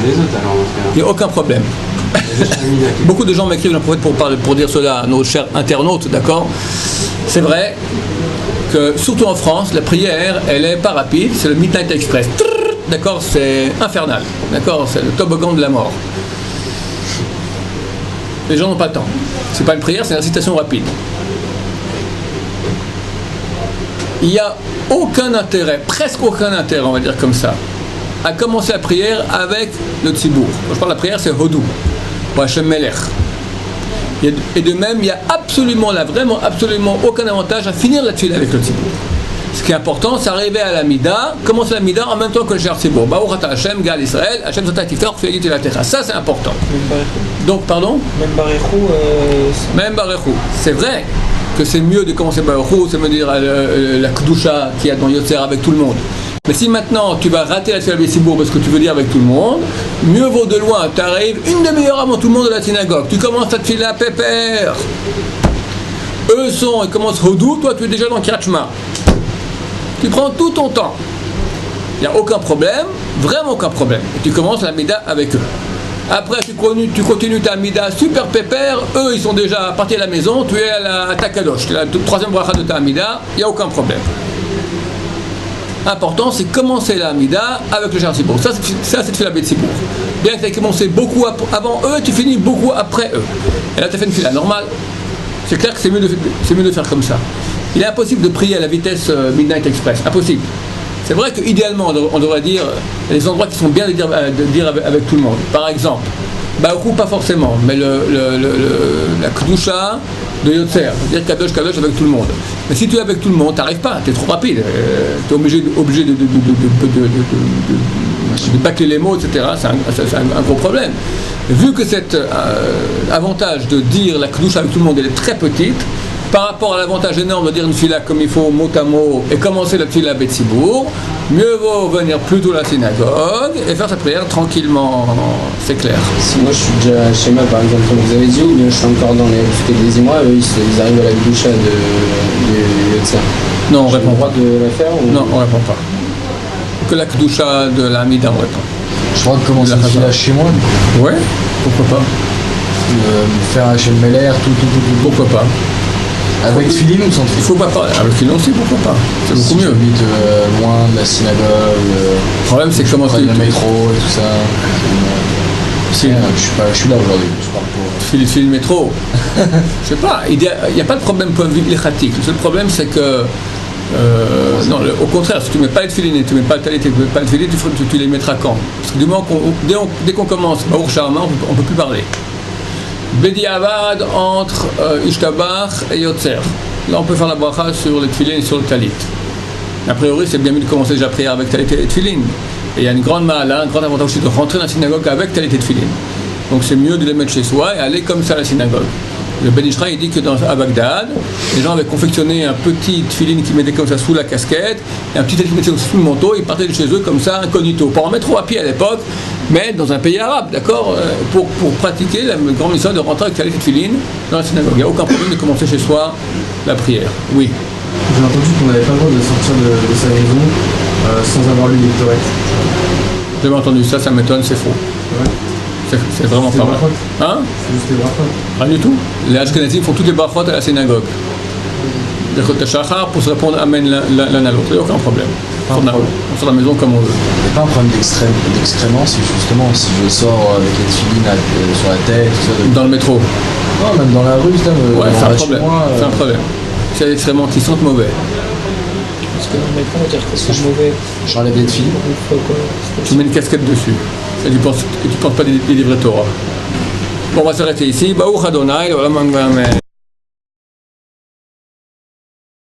les autres alors dans ce cas-là. Il n'y a aucun problème. Beaucoup de gens m'écrivent pour dire cela à nos chers internautes, d'accord. C'est vrai que, surtout en France, la prière, elle n'est pas rapide, c'est le Midnight Express. D'accord, c'est infernal. D'accord, c'est le toboggan de la mort. Les gens n'ont pas le temps. C'est pas une prière, c'est une récitation rapide. Il n'y a aucun intérêt, presque aucun intérêt, on va dire comme ça, à commencer la prière avec le tzibour. Quand je parle de la prière, c'est Hodou, ou Hashem Melech. Et de même, il n'y a absolument, là, vraiment absolument aucun avantage à finir la tefila avec le tzibour. Ce qui est important, c'est arriver à la mida, commencer la mida en même temps que le cher tzibour. Baruch ata Hashem, Gal Israël, Hashem Zotat Tiftar, Fiyagit la Terra. Ça, c'est important. Donc, pardon ? Même Barechou. Même Barechou. C'est vrai que c'est mieux de commencer Barechou, c'est me dire la Kedusha qu'il y a dans Yotzer avec tout le monde. Mais si maintenant tu vas rater la tefila Betsibour parce que tu veux dire avec tout le monde, mieux vaut de loin, tu arrives une demi-heure avant tout le monde de la synagogue, tu commences ta tefila pépère. Eux ils commencent Hodou, toi tu es déjà dans Kriyat Shema. Tu prends tout ton temps. Il n'y a aucun problème, vraiment aucun problème. Et tu commences la Mida avec eux. Après, tu continues ta Mida super pépère. Eux, ils sont déjà partis à la maison. Tu es à ta Kadosh. Tu es la troisième bracha de ta Mida. Il n'y a aucun problème. Important, c'est commencer la Mida avec le Shar Tzibour. Ça, c'est fait la Betsibour. Bien que tu aies commencé beaucoup avant eux, tu finis beaucoup après eux. Et là, tu as fait une fila normale. C'est clair que c'est mieux de faire comme ça. Il est impossible de prier à la vitesse Midnight Express. Impossible. C'est vrai qu'idéalement, on devrait dire les endroits qui sont bien de dire avec tout le monde. Par exemple, Baruch pas forcément, mais la Kedusha de Yotzer, dire Kadosh Kadosh avec tout le monde. Mais si tu es avec tout le monde, tu n'arrives pas, tu es trop rapide. Tu es obligé de bâcler les mots, etc. C'est un gros problème. Vu que cet avantage de dire la Kedusha avec tout le monde, elle est très petite, par rapport à l'avantage énorme de dire une fila comme il faut, mot à mot, et commencer la fila Betsibour, mieux vaut venir plutôt à la synagogue et faire sa prière tranquillement, c'est clair. Si moi je suis déjà chez moi, par exemple, comme vous avez dit, ou bien je suis encore dans les des mois, eux ils arrivent à la Kedusha de Yotzer. Non, on répond pas. Pas. De la faire ou... Non, on répond pas. Que la Kedusha de la Mida, on répond. Je crois que commencer la fila chez moi. Ouais, pourquoi pas. Faire Hashem Meler, tout. Pourquoi pas. Avec Tfilin ou sans Tfilin? Il faut pas parler. Avec Tfilin aussi, pourquoi pas. C'est beaucoup mieux. J'habite loin de la synagogue. Le problème, c'est que comment le métro et tout ça. Je suis là aujourd'hui. Je parle pour. File le métro. Je sais pas. Il n'y a pas de problème point de vue illéchatique. Le seul problème, c'est que. Non, au contraire, si tu ne mets pas les tefilin et tu ne mets pas le talit et tu ne mets pas le tefilin, tu les mettras quand? Parce que du moment dès qu'on commence, Baruch Sharma, on ne peut plus parler. Bedi Avad entre Ishtabach et Yotzer. Là, on peut faire la bracha sur les tefilin et sur le talit. A priori, c'est bien mieux de commencer déjà la prière avec talit et tefilin. Et il y a une grande ma'ala, un grand avantage aussi de rentrer dans la synagogue avec talit et tefilin. Donc c'est mieux de les mettre chez soi et aller comme ça à la synagogue. Le Ben Ishra, il dit que à Bagdad, les gens avaient confectionné un petit tefilin qui mettait comme ça sous la casquette, et un petit tefilin qui mettait sous le manteau, ils partaient de chez eux comme ça, incognito. Pas en métro à pied à l'époque, mais dans un pays arabe, d'accord, pour pratiquer la grande mission de rentrer avec talit et tefilin dans la synagogue. Il n'y a aucun problème de commencer chez soi la prière. Oui. J'ai entendu qu'on n'avait pas le droit de sortir de sa maison sans avoir lu les Torah. J'ai jamais entendu ça, ça m'étonne, c'est faux. Ouais. C'est vraiment pas vrai. Hein? C'est juste les brachot. Rien du tout. Les Ashkenazim font toutes les brachot à la synagogue. Les Shachar pour se répondre Amen l'un à l'autre. Il n'y a aucun problème. On sort de la maison comme on veut. Il n'y a pas un problème d'excrément si justement si je sors avec les tefilin sur la tête, tout ça. Dans le métro. Non, même dans la rue, ouais, c'est un problème. C'est un problème. C'est extrêmement, ils sentent mauvais. Parce que dans le métro, on va dire que c'est mauvais. J'enlève les tefilin. Tu mets une casquette dessus. Et tu penses pas des livrets Torah. Bon, on va s'arrêter ici. Baruch Adonai,